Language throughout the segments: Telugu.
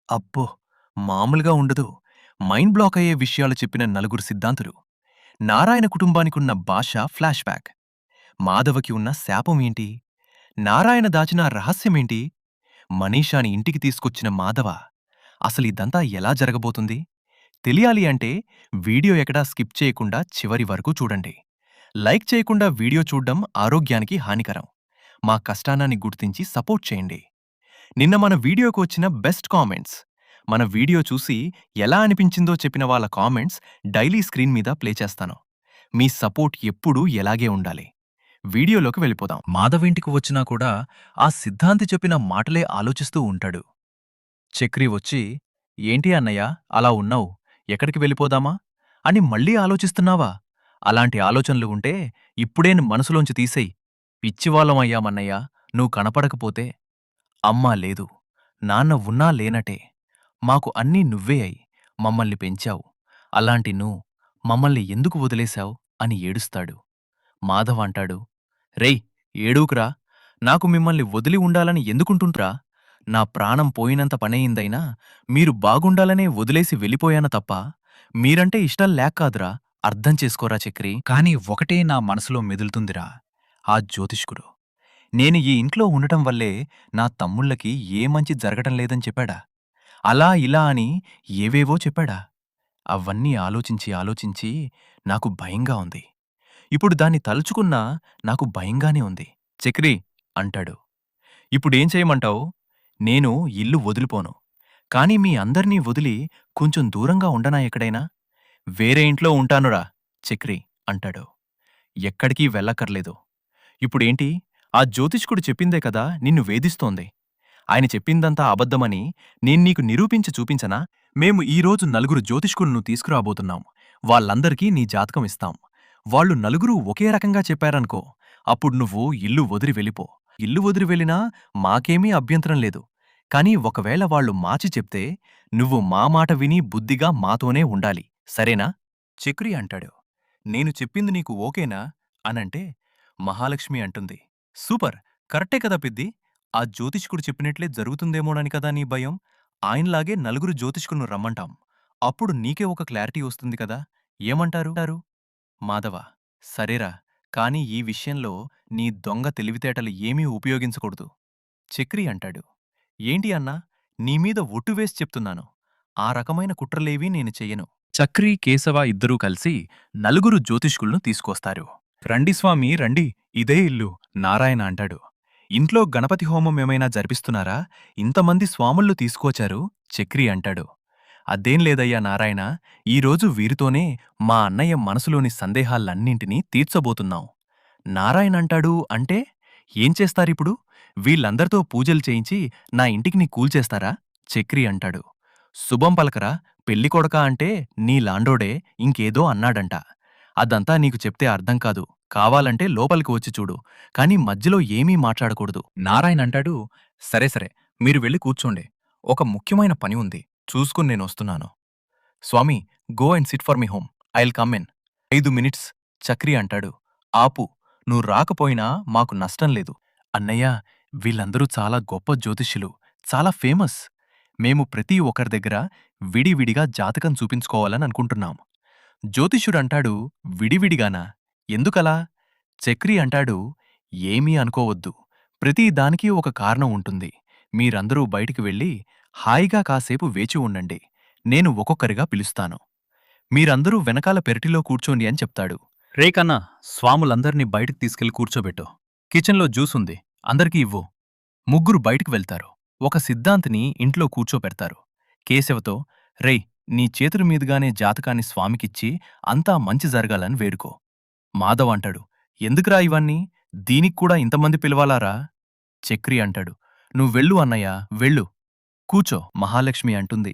అబ్బో! మామూలుగా ఉండదు. మైండ్ బ్లాక్ అయ్యే విషయాలు చెప్పిన నలుగురు సిద్ధాంతులు. నారాయణ కుటుంబానికున్న భాష ఫ్లాష్ బ్యాక్. మాధవకి ఉన్న శాపం ఏంటి? నారాయణ దాచిన రహస్యమేంటి? మనీషాని ఇంటికి తీసుకొచ్చిన మాధవ. అసలిదంతా ఎలా జరగబోతుంది? తెలియాలి అంటే వీడియో ఎక్కడా స్కిప్ చేయకుండా చివరి వరకు చూడండి. లైక్ చేయకుండా వీడియో చూడ్డం ఆరోగ్యానికి హానికరం. మా కష్టానాన్ని గుర్తించి సపోర్ట్ చేయండి. నిన్న మన వీడియోకు వచ్చిన బెస్ట్ కామెంట్స్. మన వీడియో చూసి ఎలా అనిపించిందో చెప్పిన వాళ్ళ కామెంట్స్ డైలీ స్క్రీన్ మీద ప్లే చేస్తాను. మీ సపోర్ట్ ఎప్పుడూ ఎలాగే ఉండాలి. వీడియోలోకి వెళ్ళిపోదాం. మాధవింటికి వచ్చినా కూడా ఆ సిద్ధాంతి చెప్పిన మాటలే ఆలోచిస్తూ ఉంటాడు. చక్రి వచ్చి, ఏంటి అన్నయ్య అలా ఉన్నావు, ఎక్కడికి వెళ్ళిపోదామా అని మళ్ళీ ఆలోచిస్తున్నావా? అలాంటి ఆలోచనలు ఉంటే ఇప్పుడే మనసులోంచి తీసేయ్. పిచ్చివాళ్ళమయ్యామన్నయ్యా, నువ్వు కనపడకపోతే. అమ్మా లేదు, నాన్న ఉన్నా లేనటే. మాకు అన్నీ నువ్వే అయి మమ్మల్ని పెంచావు. అలాంటి నువ్వు మమ్మల్ని ఎందుకు వదిలేశావు అని ఏడుస్తాడు. మాధవ్ అంటాడు, రేయ్ ఏడూకురా, నాకు మిమ్మల్ని వదిలి ఉండాలని ఎందుకుంటుంట్రా? నా ప్రాణం పోయినంత పనయిందైనా మీరు బాగుండాలనే వదిలేసి వెళ్ళిపోయాను తప్ప మీరంటే ఇష్టం లేక్కాదురా, అర్థం చేసుకోరా చక్రి. కాని ఒకటే నా మనసులో మెదులుతుందిరా, ఆ జ్యోతిష్కుడు. నేను ఈ ఇంట్లో ఉండటం వల్లే నా తమ్ముళ్ళకి ఏ మంచి జరగటం లేదని చెప్పాడా? అలా ఇలా అని ఏవేవో చెప్పాడా? అవన్నీ ఆలోచించి ఆలోచించి నాకు భయంగా ఉంది. ఇప్పుడు దాన్ని తలుచుకున్నా నాకు భయంగానే ఉంది. చక్రి అంటాడు, ఇప్పుడేం చేయమంటావు? నేను ఇల్లు వదిలిపోను. కాని మీ అందర్నీ వదిలి కొంచెం దూరంగా ఉండనా ఎక్కడైనా? వేరే ఇంట్లో ఉంటానురా చక్రి అంటాడు. ఎక్కడికీ వెళ్ళక్కర్లేదు. ఇప్పుడేంటి? ఆ జ్యోతిష్కుడు చెప్పిందే కదా నిన్ను వేధిస్తోంది. ఆయన చెప్పిందంతా అబద్ధమని నేన్నీకు నిరూపించి చూపించనా? మేము ఈరోజు నలుగురు జ్యోతిష్కులను తీసుకురాబోతున్నాం. వాళ్ళందరికీ నీ జాతకం ఇస్తాం. వాళ్ళు నలుగురూ ఒకే రకంగా చెప్పారనుకో, అప్పుడు నువ్వు ఇల్లు వదిలి వెళ్ళిపో. ఇల్లు వదిలి వెళ్ళినా మాకేమీ అభ్యంతరం లేదు. కాని ఒకవేళ వాళ్ళు మార్చి చెప్తే నువ్వు మా మాట విని బుద్ధిగా మాతోనే ఉండాలి. సరేనా? చక్రి అంటాడు, నేను చెప్పింది నీకు ఓకేనా అనంటే మహాలక్ష్మి అంటుంది, సూపర్, కరెక్టే కదా పిద్ది. ఆ జ్యోతిష్కుడు చెప్పినట్లే జరుగుతుందేమోనని కదా నీ భయం. ఆయనలాగే నలుగురు జ్యోతిష్కులను రమ్మంటాం. అప్పుడు నీకే ఒక క్లారిటీ వస్తుంది కదా. ఏమంటారు? మాధవ, సరేరా, కాని ఈ విషయంలో నీ దొంగ తెలివితేటలు ఏమీ ఉపయోగించకూడదు. చక్రి అంటాడు, ఏంటి అన్నా, నీమీద ఒట్టు వేసి చెప్తున్నాను. ఆ రకమైన కుట్రలేవీ నేను చెయ్యను. చక్రి, కేశవ ఇద్దరూ కలిసి నలుగురు జ్యోతిష్కులను తీసుకొస్తారు. రండి స్వామీ రండి, ఇదే ఇల్లు నారాయణ అంటాడు. ఇంట్లో గణపతి హోమం ఏమైనా జరిపిస్తున్నారా? ఇంతమంది స్వాముళ్ళు తీసుకొచ్చారు చక్రి అంటాడు. అదేం లేదయ్యా నారాయణ, ఈరోజు వీరితోనే మా అన్నయ్య మనసులోని సందేహాలన్నింటినీ తీర్చబోతున్నాం. నారాయణ అంటాడు, అంటే ఏం చేస్తారిప్పుడు? వీళ్ళందరితో పూజలు చేయించి నా ఇంటికి నీ కూల్చేస్తారా? చక్రి అంటాడు, శుభం పలకరా, పెళ్ళికొడకా అంటే నీ లాండోడే ఇంకేదో అన్నాడంట. అదంతా నీకు చెప్తే అర్థం కాదు. కావాలంటే లోపలికి వచ్చి చూడు. కాని మధ్యలో ఏమీ మాట్లాడకూడదు. నారాయణ అంటాడు, సరే సరే, మీరు వెళ్ళి కూర్చోండి. ఒక ముఖ్యమైన పని ఉంది, చూసుకుని నేనొస్తున్నాను. Swami, go and sit for me home. I'll come in. 5 minutes. Chakri అంటాడు, ఆపు, నువ్వు రాకపోయినా మాకు నష్టం లేదు. అన్నయ్యా, వీళ్ళందరూ చాలా గొప్ప జ్యోతిష్యులు, చాలా ఫేమస్. మేము ప్రతి ఒక్కరి దగ్గర విడివిడిగా జాతకం చూపించుకోవాలని అనుకుంటున్నాం. జ్యోతిష్యుడంటాడు, విడివిడిగానా? ఎందుకలా? చక్రి అంటాడు, ఏమీ అనుకోవద్దు. ప్రతి దానికి ఒక కారణం ఉంటుంది. మీరందరూ బయటికి వెళ్ళి హాయిగా కాసేపు వేచి ఉండండి. నేను ఒక్కొక్కరిగా పిలుస్తాను. మీరందరూ వెనకాల పెరటిలో కూర్చోండి అని చెప్తాడు. రేకన్నా, స్వాములందర్నీ బయటికి తీసుకెళ్లి కూర్చోబెట్టు. కిచెన్లో జ్యూసుంది, అందరికీ ఇవ్వు. ముగ్గురు బయటికి వెళ్తారు. ఒక సిద్ధాంతిని ఇంట్లో కూర్చోపెడతారు. కేశవతో, రేయ్, నీ చేతుల మీదుగానే జాతకాన్ని స్వామికిచ్చి అంతా మంచి జరగాలని వేడుకో. మాధవ్ అంటాడు, ఎందుకురా ఇవన్నీ? దీనిక్కూడా ఇంతమంది పిలవాలారా? చక్రి అంటాడు, నువ్వెళ్ళు అన్నయ్యా, వెళ్ళు. కూచో. మహాలక్ష్మి అంటుంది,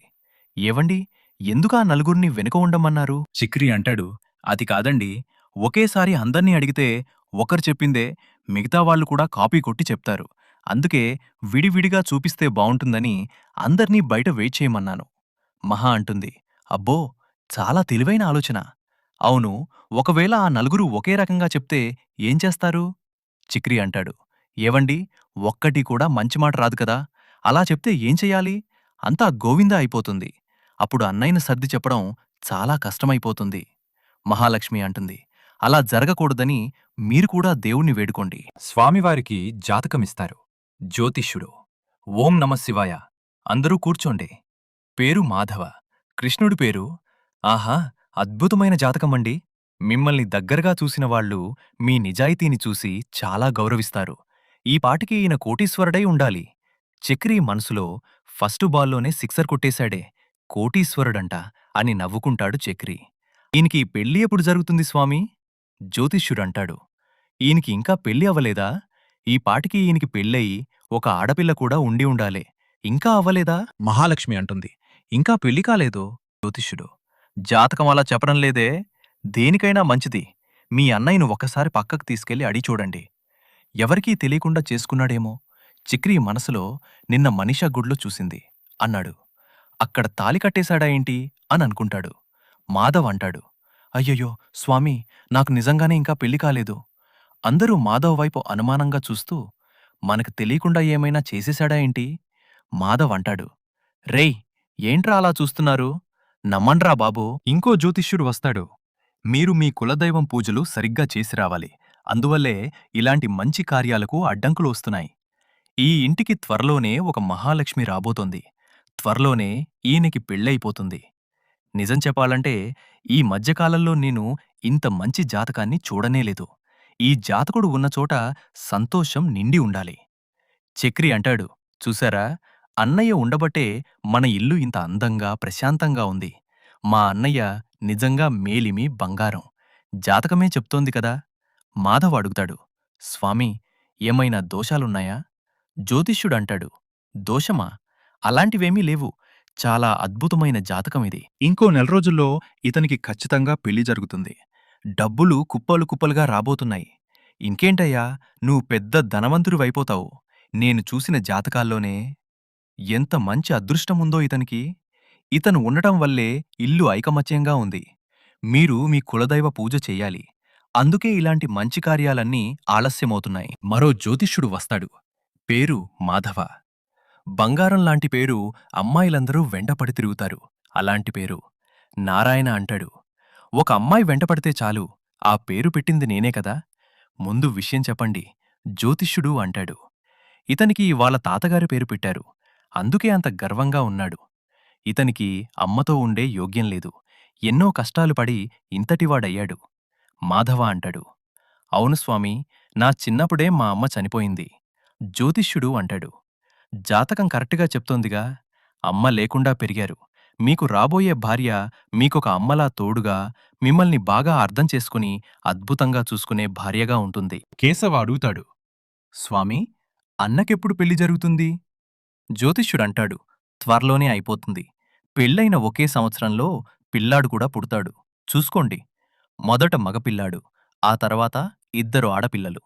ఏవండి, ఎందుకా నలుగురిని వెనుక ఉండమన్నారు? చక్రి అంటాడు, అది కాదండి, ఒకేసారి అందర్నీ అడిగితే ఒకరు చెప్పిందే మిగతా వాళ్ళు కూడా కాపీ కొట్టి చెప్తారు. అందుకే విడివిడిగా చూపిస్తే బావుంటుందని అందర్నీ బయట వెయిట్ చేయమన్నాను. మహా అంటుంది, అబ్బో, చాలా తెలివైన ఆలోచన. అవును, ఒకవేళ ఆ నలుగురు ఒకే రకంగా చెప్తే ఏం చేస్తారు? చిక్రి అంటాడు, ఏవండి, ఒక్కటి కూడా మంచి మాట రాదు కదా. అలా చెప్తే ఏం చెయ్యాలి? అంతా గోవిందా అయిపోతుంది. అప్పుడు అన్నయ్యను సర్ది చెప్పడం చాలా కష్టమైపోతుంది. మహాలక్ష్మి అంటుంది, అలా జరగకూడదని మీరు కూడా దేవుణ్ణి వేడుకోండి. స్వామివారికి జాతకమిస్తారు. జ్యోతిష్యుడు: ఓం నమఃశివాయ. అందరూ కూర్చోండి. పేరు మాధవ. కృష్ణుడి పేరు. ఆహా, అద్భుతమైన జాతకమండి. మిమ్మల్ని దగ్గరగా చూసిన వాళ్ళు మీ నిజాయితీని చూసి చాలా గౌరవిస్తారు. ఈ పాటికి ఈయన కోటీశ్వరుడై ఉండాలి. చక్రి మనసులో ఫస్టు బాల్లోనే సిక్సర్ కొట్టేశాడే, కోటీశ్వరుడంట అని నవ్వుకుంటాడు చక్రి. ఈయనకి పెళ్ళి ఎప్పుడు జరుగుతుంది స్వామీ? జ్యోతిష్యుడంటాడు. ఈయనకి ఇంకా పెళ్ళి అవ్వలేదా? ఈ పాటికి ఈయనకి పెళ్ళయి ఒక ఆడపిల్ల కూడా ఉండి ఉండాలే, ఇంకా అవ్వలేదా? మహాలక్ష్మి అంటుంది. ఇంకా పెళ్లి కాలేదు. జ్యోతిష్యుడు: జాతకం అలా చెప్పడం లేదే. దేనికైనా మంచిది. మీ అన్నయ్యను ఒకసారి పక్కకు తీసుకెళ్లి అడిగి చూడండి. ఎవరికీ తెలియకుండా చేసుకున్నాడేమో. చిక్రీ మనసులో నిన్న మనీషా గుడ్లో చూసింది అన్నాడు. అక్కడ తాలి కట్టేశాడా ఏంటి అని అనుకుంటాడు. మాధవ్ అంటాడు, అయ్యయ్యో స్వామీ, నాకు నిజంగానే ఇంకా పెళ్లి కాలేదు. అందరూ మాధవ్ వైపు అనుమానంగా చూస్తూ, మనకు తెలియకుండా ఏమైనా చేసేశాడా ఏంటి? మాధవ్ అంటాడు, రేయ్, ఏంట్రా అలా చూస్తున్నారు? నమ్మండ్రా బాబూ. ఇంకో జ్యోతిష్యుడు వస్తాడు. మీరు మీ కులదైవం పూజలు సరిగ్గా చేసి రావాలి. అందువల్లే ఇలాంటి మంచి కార్యాలకు అడ్డంకులు వస్తున్నాయి. ఈ ఇంటికి త్వరలోనే ఒక మహాలక్ష్మి రాబోతోంది. త్వరలోనే ఈయనకి పెళ్ళైపోతుంది. నిజం చెప్పాలంటే ఈ మధ్యకాలంలో నేను ఇంత మంచి జాతకాన్ని చూడనేలేదు. ఈ జాతకుడు ఉన్నచోట సంతోషం నిండి ఉండాలి. చక్రి అంటాడు, చూశారా, అన్నయ్య ఉండబట్టే మన ఇల్లు ఇంత అందంగా ప్రశాంతంగా ఉంది. మా అన్నయ్య నిజంగా మేలిమి బంగారం. జాతకమే చెప్తోంది కదా. మాధవ్ అడుగుతాడు, స్వామీ, ఏమైనా దోషాలున్నాయా? జ్యోతిష్యుడంటాడు, దోషమా? అలాంటివేమీ లేవు. చాలా అద్భుతమైన జాతకమిది. ఇంకో నెల రోజుల్లో ఇతనికి ఖచ్చితంగా పెళ్లి జరుగుతుంది. డబ్బులు కుప్పలు కుప్పలుగా రాబోతున్నాయి. ఇంకేంటయ్యా, నువ్వు పెద్ద ధనవంతుడివైపోతావు. నేను చూసిన జాతకాల్లోనే ఎంత మంచి అదృష్టముందో ఇతనికి. ఇతను ఉండటం వల్లే ఇల్లు ఐకమత్యంగా ఉంది. మీరు మీ కులదైవ పూజ చెయ్యాలి. అందుకే ఇలాంటి మంచి కార్యాలన్నీ ఆలస్యమవుతున్నాయి. మరో జ్యోతిష్యుడు వస్తాడు. పేరు మాధవ. బంగారం లాంటి పేరు అమ్మాయిలందరూ వెంటపడి తిరుగుతారు. అలాంటి పేరు. నారాయణ అంటాడు, ఒక అమ్మాయి వెంటపడితే చాలు, ఆ పేరు పెట్టింది నేనే కదా. ముందు విషయం చెప్పండి. జ్యోతిష్యుడు అంటాడు, ఇతనికి వాళ్ళ తాతగారి పేరు పెట్టారు. అందుకే అంత గర్వంగా ఉన్నాడు. ఇతనికి అమ్మతో ఉండే యోగ్యం లేదు. ఎన్నో కష్టాలు పడి ఇంతటివాడయ్యాడు. మాధవ అంటాడు, అవును స్వామీ, నా చిన్నప్పుడే మా అమ్మ చనిపోయింది. జ్యోతిష్యుడు అంటాడు, జాతకం కరెక్టుగా చెప్తోందిగా. అమ్మ లేకుండా పెరిగారు. మీకు రాబోయే భార్య మీకొక అమ్మలా తోడుగా, మిమ్మల్ని బాగా అర్థం చేసుకుని అద్భుతంగా చూసుకునే భార్యగా ఉంటుంది. కేశవ అడుగుతాడు, స్వామీ, అన్నకెప్పుడు పెళ్లి జరుగుతుంది? జ్యోతిష్యుడంటాడు, త్వరలోనే అయిపోతుంది. పెళ్ళైన ఒకే సంవత్సరంలో పిల్లాడు కూడా పుడతాడు. చూసుకోండి. మొదట మగపిల్లాడు, ఆ తర్వాత 2 ఆడపిల్లలు.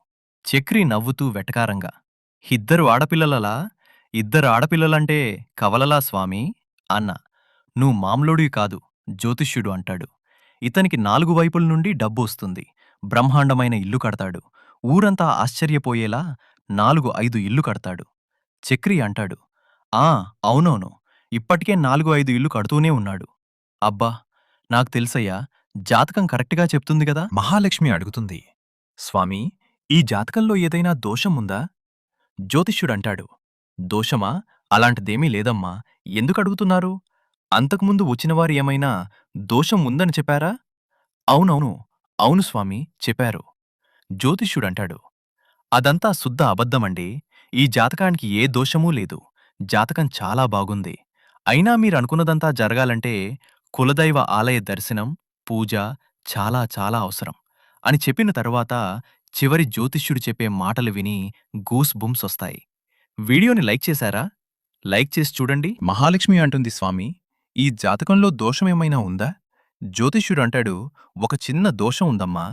చక్రి నవ్వుతూ వెటకారంగా, ఇద్దరు ఆడపిల్లలలా? 2 ఆడపిల్లలంటే కవలలా స్వామీ అన్న. నువ్వు మామూలుడివి కాదు, జ్యోతిష్యుడు అంటాడు. ఇతనికి 4 వైపుల నుండి డబ్బు వస్తుంది. బ్రహ్మాండమైన ఇల్లు కడతాడు. ఊరంతా ఆశ్చర్యపోయేలా 4-5 ఇల్లు కడతాడు. చక్రి అంటాడు, ఆ, అవునవును, ఇప్పటికే 4-5 ఇల్లు కడుతూనే ఉన్నాడు. అబ్బా, నాకు తెలుసయ్యా, జాతకం కరెక్టుగా చెప్తుంది గదా. మహాలక్ష్మి అడుగుతుంది. స్వామీ, ఈ జాతకంలో ఏదైనా దోషం ఉందా? జ్యోతిష్యుడంటాడు, దోషమా? అలాంటిదేమీ లేదమ్మా. ఎందుకడుగుతున్నారు? అంతకుముందు వచ్చినవారు ఏమైనా దోషం ఉందని చెప్పారా? అవునవును, అవును స్వామీ, చెప్పారు. జ్యోతిష్యుడంటాడు, అదంతా శుద్ధ అబద్ధమండి. ఈ జాతకానికి ఏ దోషమూ లేదు. జాతకం చాలా బాగుంది. అయినా మీరనుకున్నదంతా జరగాలంటే కులదైవ ఆలయ దర్శనం, పూజ చాలా చాలా అవసరం అని చెప్పిన తరువాత చివరి జ్యోతిష్యుడు చెప్పే మాటలు విని గూస్ బంప్స్ వస్తాయి. వీడియోని లైక్ చేశారా? లైక్ చేసి చూడండి. మహాలక్ష్మి అంటుంది, స్వామీ, ఈ జాతకంలో దోషమేమైనా ఉందా? జ్యోతిష్యుడు అంటాడు, ఒక చిన్న దోషం ఉందమ్మా.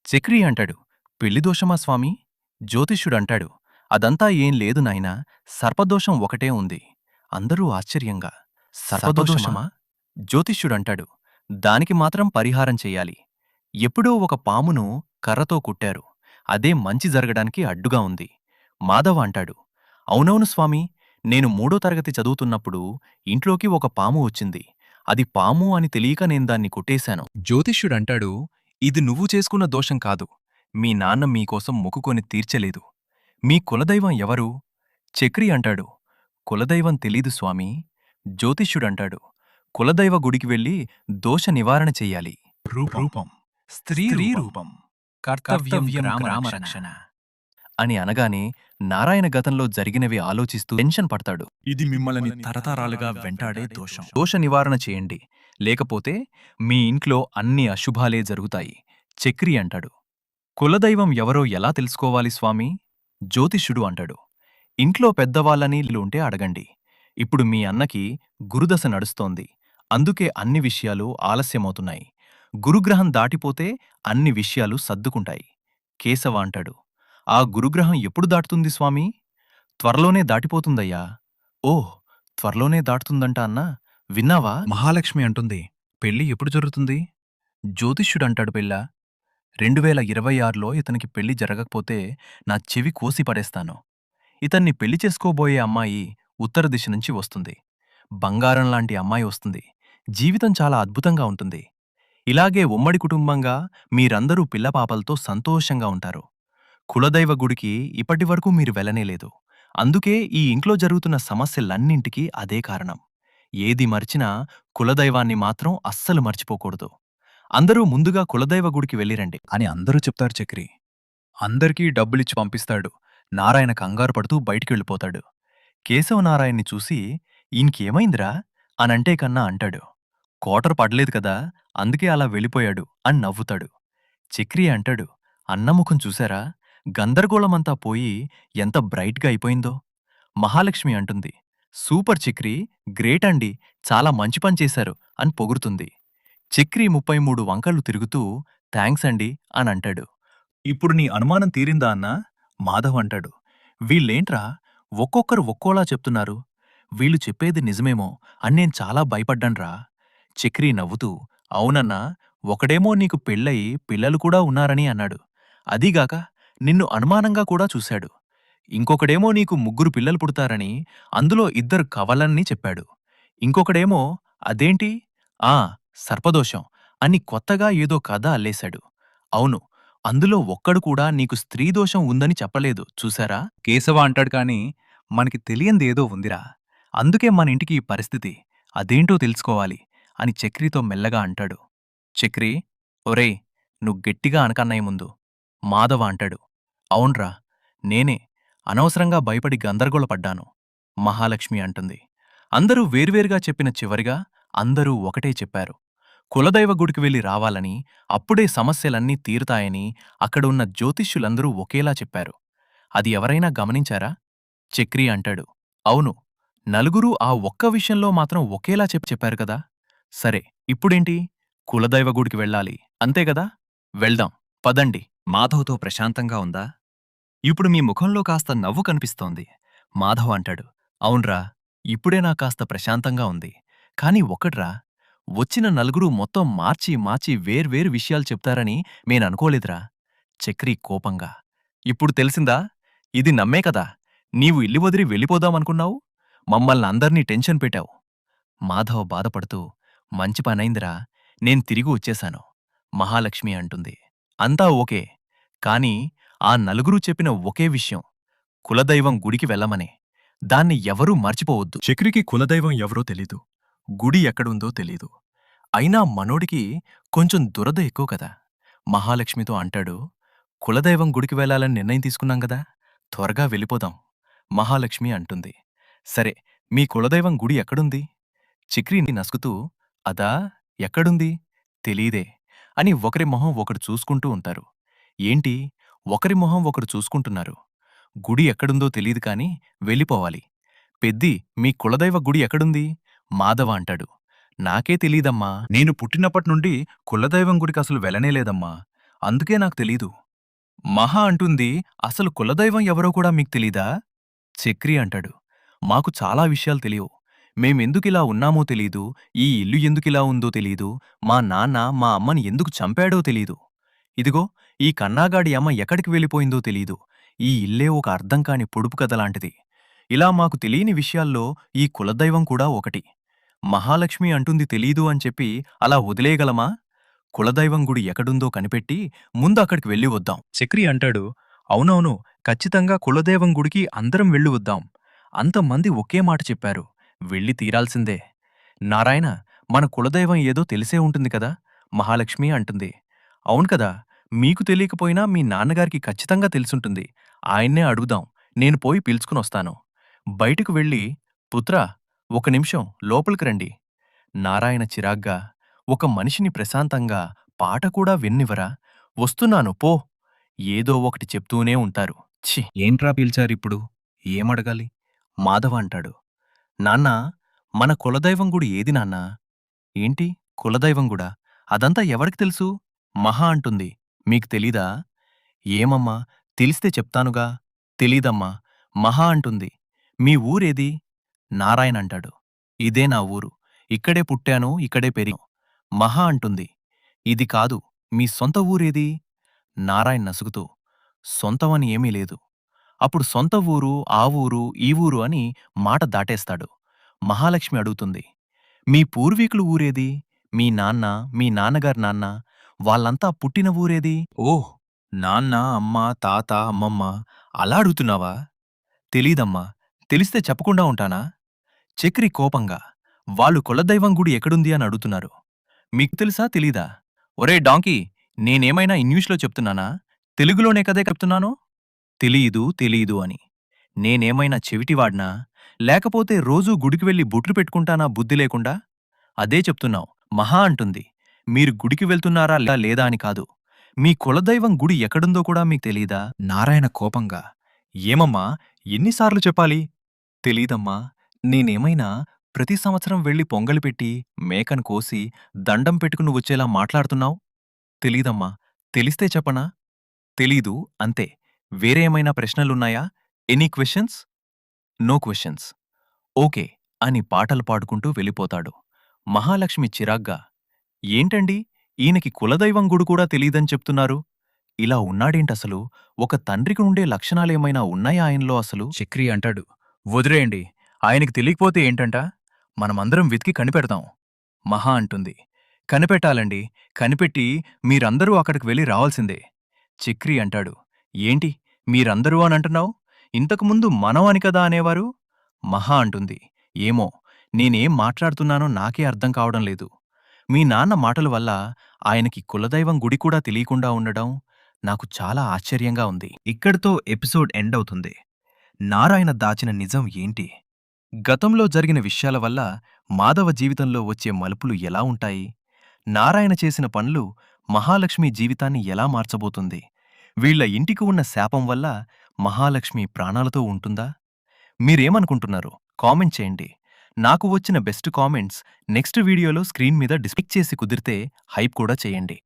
చక్రి అంటాడు, పెళ్లి దోషమా స్వామీ? జ్యోతిష్యుడు అంటాడు, అదంతా ఏం లేదు నాయనా, సర్పదోషం ఒకటే ఉంది. అందరూ ఆశ్చర్యంగా, సర్పదోషమా? జ్యోతిష్యుడంటాడు, దానికి మాత్రం పరిహారం చెయ్యాలి. ఎప్పుడో ఒక పామును కర్రతో కుట్టారు. అదే మంచి జరగడానికి అడ్డుగా ఉంది. మాధవ అంటాడు, అవునవును స్వామీ, నేను 3వ తరగతి చదువుతున్నప్పుడు ఇంట్లోకి ఒక పాము వచ్చింది. అది పాము అని తెలియక నేను దాన్ని కొట్టేశాను. జ్యోతిష్యుడంటాడు, ఇది నువ్వు చేసుకున్న దోషం కాదు. మీ నాన్న మీకోసం మొక్కుకొని తీర్చలేదు. మీ కులదైవం ఎవరు? చక్రి అంటాడు, కులదైవం తెలీదు స్వామీ. జ్యోతిష్యుడంటాడు, కులదైవ గుడికి వెళ్ళి దోష నివారణ చెయ్యాలి. రూపం స్త్రీ రూపం కర్తవ్యం గ్రామరక్షణ అని అనగానే నారాయణ గతంలో జరిగినవి ఆలోచిస్తూ టెన్షన్ పడతాడు. ఇది మిమ్మల్ని తరతరాలుగా వెంటాడే దోషం. దోష నివారణ చేయండి, లేకపోతే మీ ఇంట్లో అన్ని అశుభాలే జరుగుతాయి. చక్రి అంటాడు, కులదైవం ఎవరో ఎలా తెలుసుకోవాలి స్వామీ? జ్యోతిష్యుడు అంటాడు, ఇంట్లో పెద్దవాళ్ళని ఉంటే అడగండి. ఇప్పుడు మీ అన్నకి గురుదశ నడుస్తోంది, అందుకే అన్ని విషయాలు ఆలస్యమవుతున్నాయి. గురుగ్రహం దాటిపోతే అన్ని విషయాలు సర్దుకుంటాయి. కేశవ అంటాడు, ఆ గురుగ్రహం ఎప్పుడు దాటుతుంది స్వామీ? త్వరలోనే దాటిపోతుందయ్యా. ఓహ్, త్వరలోనే దాటుతుందంట అన్నా, విన్నావా? మహాలక్ష్మి అంటుంది, పెళ్లి ఎప్పుడు జరుగుతుంది? జ్యోతిష్యుడంటాడు, పెళ్ళా 2026లో ఇతనికి పెళ్లి జరగకపోతే నా చెవి కోసి పడేస్తాను. ఇతన్ని పెళ్లి చేసుకోబోయే అమ్మాయి ఉత్తర దిశ నుంచి వస్తుంది. బంగారం లాంటి అమ్మాయి వస్తుంది. జీవితం చాలా అద్భుతంగా ఉంటుంది. ఇలాగే ఉమ్మడి కుటుంబంగా మీరందరూ పిల్లపాపలతో సంతోషంగా ఉంటారు. కులదైవ గుడికి ఇప్పటివరకు మీరు వెళ్ళనేలేదు. అందుకే ఈ ఇంట్లో జరుగుతున్న సమస్యలన్నింటికీ అదే కారణం. ఏది మర్చినా కులదైవాన్ని మాత్రం అస్సలు మర్చిపోకూడదు. అందరూ ముందుగా కులదైవ గుడికి వెళ్ళిరండి అని అందరూ చెప్తారు చక్రి. అందరికీ డబ్బులిచ్చి పంపిస్తాడు. నారాయణ కంగారు పడుతూ బయటికెళ్ళిపోతాడు. కేశవనారాయణ్ణి చూసి, ఈయనకేమైందిరా అనంటే కన్నా అంటాడు, కోటరు పడలేదు కదా, అందుకే అలా వెళ్ళిపోయాడు అని నవ్వుతాడు. చక్రి అంటాడు, అన్నముఖం చూశారా, గందరగోళమంతా పోయి ఎంత బ్రైట్గా అయిపోయిందో. మహాలక్ష్మి అంటుంది, సూపర్ చక్రి, గ్రేట్ అండి, చాలా మంచి పని చేశారు అని పొగుడుతుంది. చక్రి 33 వంకర్లు తిరుగుతూ థ్యాంక్స్ అండి అని అంటాడు. ఇప్పుడు నీ అనుమానం తీరిందా అన్నా? మాధవ్ అంటాడు, వీళ్ళేంట్రా ఒక్కొక్కరు ఒక్కోలా చెప్తున్నారు, వీళ్ళు చెప్పేది నిజమేమో అని నేను చాలా భయపడ్డాన్రా. చక్రి నవ్వుతూ, అవునన్నా, ఒకడేమో నీకు పెళ్ళయి పిల్లలు కూడా ఉన్నారని అన్నాడు, అదీగాక నిన్ను అనుమానంగా కూడా చూశాడు. ఇంకొకడేమో నీకు 3 పిల్లలు పుడతారని, అందులో 2 కవలన్ని చెప్పాడు. ఇంకొకడేమో అదేంటి, ఆ సర్పదోషం అని కొత్తగా ఏదో కథ అల్లేశాడు. అవును, అందులో ఒక్కడు కూడా నీకు స్త్రీదోషం ఉందని చెప్పలేదు చూశారా? కేశవ అంటాడు, కాని మనకి తెలియందేదో ఉందిరా. అందుకే మన ఇంటికి ఈ పరిస్థితి, అదేంటో తెలుసుకోవాలి అని చక్రితో మెల్లగా అంటాడు. చక్రి, ఒరేయ్, నువ్వు గట్టిగా అనకన్నయ్య ముందు. మాధవ అంటాడు, అవున్రా, నేనే అనవసరంగా భయపడి గందరగోళపడ్డాను. మహాలక్ష్మి అంటుంది, అందరూ వేర్వేరుగా చెప్పిన చివరిగా అందరూ ఒకటే చెప్పారు. కులదైవ గుడికి వెళ్ళి రావాలని, అప్పుడే సమస్యలన్నీ తీరుతాయని అక్కడున్న జ్యోతిష్యులందరూ ఒకేలా చెప్పారు. అది ఎవరైనా గమనించారా? చక్రి అంటాడు, అవును, నలుగురూ ఆ ఒక్క విషయంలో మాత్రం ఒకేలా చెప్పారు కదా. సరే, ఇప్పుడేంటి? కులదైవ గుడికి వెళ్ళాలి, అంతేగదా? వెళ్దాం, పదండి. మాధవ్తో ప్రశాంతంగా ఉందా? ఇప్పుడు మీ ముఖంలో కాస్త నవ్వు కనిపిస్తోంది. మాధవ్ అంటాడు, అవున్రా, ఇప్పుడే నా కాస్త ప్రశాంతంగా ఉంది. కాని ఒక్కడ్రా, వచ్చిన నలుగురూ మొత్తం మార్చి మార్చి వేర్వేరు విషయాలు చెప్తారని మేననుకోలేదురా. చక్రి కోపంగా, ఇప్పుడు తెలిసిందా? ఇది నమ్మే కదా నీవు ఇల్లు వదిలి వెళ్ళిపోదామనుకున్నావు? మమ్మల్నందర్నీ టెన్షన్ పెట్టావు. మాధవ్ బాధపడుతూ, మంచి పనైందిరా, నేను తిరిగి వచ్చేశాను. మహాలక్ష్మి అంటుంది, అంతా ఓకే, కాని ఆ నలుగురూ చెప్పిన ఒకే విషయం, కులదైవం గుడికి వెళ్ళమనే. దాన్ని ఎవరూ మర్చిపోవద్దు. చక్రికి కులదైవం ఎవరో తెలీదు. గుడి ఎక్కడుందో తెలీదు. అయినా మనోడికి కొంచెం దురద ఎక్కువ కదా. మహాలక్ష్మితో అంటాడు, కులదైవం గుడికి వెళ్ళాలని నిర్ణయం తీసుకున్నాం గదా, త్వరగా వెళ్ళిపోదాం. మహాలక్ష్మి అంటుంది, సరే, మీ కులదైవం గుడి ఎక్కడుంది? చక్రిని నసుకుతూ, అదా, ఎక్కడుంది? తెలీదే అని ఒకరి మొహం ఒకడు చూసుకుంటూ ఉంటారు. ఏంటి, ఒకరి మొహం ఒకడు చూసుకుంటున్నారు? గుడి ఎక్కడుందో తెలీదు కాని వెళ్ళిపోవాలి. పెద్ది, మీ కులదైవ గుడి ఎక్కడుంది? మాధవ అంటాడు, నాకే తెలీదమ్మా, నేను పుట్టినప్పటినుండి కులదైవం గుడికి అసలు వెళ్ళనేలేదమ్మా, అందుకే నాకు తెలీదు. మహా అంటుంది, అసలు కులదైవం ఎవరో కూడా మీకు తెలీదా? చక్రి అంటాడు, మాకు చాలా విషయాలు తెలియవు. మేమెందుకిలా ఉన్నామో తెలీదు, ఈ ఇల్లు ఎందుకిలా ఉందో తెలీదు, మా నాన్న మా అమ్మని ఎందుకు చంపాడో తెలీదు. ఇదిగో, ఈ కన్నాగాడి అమ్మ ఎక్కడికి వెళ్ళిపోయిందో తెలీదు. ఈ ఇల్లే ఒక అర్థం కాని పొడుపు కథలాంటిది. ఇలా మాకు తెలియని విషయాల్లో ఈ కులదైవం కూడా ఒకటి. మహాలక్ష్మి అంటుంది తెలీదు అని చెప్పి అలా వదిలేయగలమా? కులదైవం గుడి ఎక్కడుందో కనిపెట్టి ముందు అక్కడికి వెళ్ళి వద్దాం. చక్రి అంటాడు, అవునవును, ఖచ్చితంగా కులదైవం గుడికి అందరం వెళ్ళి వద్దాం. అంతమంది ఒకే మాట చెప్పారు, వెళ్ళి తీరాల్సిందే. నారాయణ, మన కులదైవం ఏదో తెలిసే ఉంటుంది కదా, మహాలక్ష్మి అంటుంది. అవును కదా, మీకు తెలియకపోయినా మీ నాన్నగారికి ఖచ్చితంగా తెలుసుంటుంది. ఆయన్నే అడుగుదాం, నేను పోయి పిలుచుకునొస్తాను. బయటకు వెళ్ళి, పుత్రా, ఒక నిమిషం లోపలికి రండి. నారాయణ చిరాగ్గా, ఒక మనిషిని ప్రశాంతంగా పాట కూడా విన్నివరా? వస్తున్నాను పో. ఏదో ఒకటి చెప్తూనే ఉంటారు. ఛీ! ఏంట్రా పిలిచారిప్పుడు? ఏమడగాలి? మాధవ అంటాడు. నాన్నా, మన కులదైవం గుడి ఏది నాన్నా? ఏంటి కులదైవం గుడా? అదంతా ఎవరికి తెలుసు? మహా అంటుంది. మీకు తెలీదా? ఏమమ్మా, తెలిస్తే చెప్తానుగా. తెలీదమ్మా, మహా అంటుంది. మీ ఊరేది? నారాయణ అంటాడు. ఇదే నా ఊరు. ఇక్కడే పుట్టాను, ఇక్కడే పెరిగాను. మహా అంటుంది. ఇది కాదు, మీ సొంత ఊరేది? నారాయణ నసుగుతూ, సొంతమని ఏమీ లేదు. అప్పుడు సొంత ఊరు, ఆ ఊరు, ఈ ఊరు అని మాట దాటేస్తాడు. మహాలక్ష్మి అడుగుతుంది. మీ పూర్వీకుల ఊరేది? మీ నాన్న, మీ నాన్నగారి నాన్న, వాళ్ళంతా పుట్టిన ఊరేది? ఓహ్! నాన్న, అమ్మ, తాత, అమ్మమ్మ అలా అడుగుతున్నావా? తెలీదమ్మా. తెలిస్తే చెప్పకుండా ఉంటానా? చక్రి కోపంగా, వాళ్ళు కులదైవం గుడి ఎక్కడుంది అని అడుగుతున్నారు. మీకు తెలుసా తెలీదా? ఒరే డాంకీ, నేనేమైనా ఇంగ్లీష్లో చెప్తున్నానా? తెలుగులోనే కదే చెప్తున్నాను. తెలీదు తెలీదు అని. నేనేమైనా చెవిటివాడ్నా? లేకపోతే రోజూ గుడికి వెళ్ళి బొట్లు పెట్టుకుంటానా బుద్ధి లేకుండా? అదే చెప్తున్నావు. మహా అంటుంది. మీరు గుడికి వెళ్తున్నారా లేదా అని కాదు. మీ కులదైవం గుడి ఎక్కడుందో కూడా మీకు తెలీదా? నారాయణ కోపంగా, ఏమమ్మా, ఎన్నిసార్లు చెప్పాలి? తెలీదమ్మా. నేనేమైనా ప్రతి సంవత్సరం వెళ్ళి పొంగలి పెట్టి, మేకను కోసి, దండం పెట్టుకుని వచ్చేలా మాట్లాడుతున్నావు? తెలీదమ్మా. తెలిస్తే చెప్పనా? తెలీదు, అంతే. వేరే ఏమైనా ప్రశ్నలున్నాయా? Any questions? No questions. Okay అని పాటలు పాడుకుంటూ వెళ్ళిపోతాడు. మహాలక్ష్మి చిరాగ్గా, ఏంటండి, ఈయనకి కులదైవం గుడి కూడా తెలీదని చెప్తున్నారు? ఇలా ఉన్నాడేంటసలు? ఒక తండ్రికి ఉండే లక్షణాలేమైనా ఉన్నాయా ఆయనలో అసలు? చక్రి అంటాడు, వదిలేయండి, ఆయనకి తెలియకపోతే ఏంటంట? మనమందరం వెతికి కనిపెడతాం. మహా అంటుంది. కనిపెట్టాలండి. కనిపెట్టి మీరందరూ అక్కడికి వెళ్ళి రావాల్సిందే. చక్రి అంటాడు. ఏంటి, మీరందరూ అనంటున్నావు? ఇంతకుముందు మనం అని కదా అనేవారు? మహా అంటుంది. ఏమో, నేనేం మాట్లాడుతున్నానో నాకే అర్థం కావడం లేదు. మీ నాన్న మాటల వల్ల ఆయనకి కులదైవం గుడి కూడా తెలియకుండా ఉండడం నాకు చాలా ఆశ్చర్యంగా ఉంది. ఇక్కడితో ఎపిసోడ్ ఎండ్ అవుతుంది. నారాయణ దాచిన నిజం ఏంటి? గతంలో జరిగిన విషయాల వల్ల మాధవ జీవితంలో వచ్చే మలుపులు ఎలా ఉంటాయి? నారాయణ చేసిన పనులు మహాలక్ష్మి జీవితాన్ని ఎలా మార్చబోతుంది? వీళ్ల ఇంటికి ఉన్న శాపం వల్ల మహాలక్ష్మి ప్రాణాలతో ఉంటుందా? మీరేమనుకుంటున్నారు? కామెంట్ చేయండి. నాకు వచ్చిన బెస్ట్ కామెంట్స్ నెక్స్ట్ వీడియోలో స్క్రీన్ మీద డిస్ప్లే చేసి కుదిరితే హైప్ కూడా చేయండి.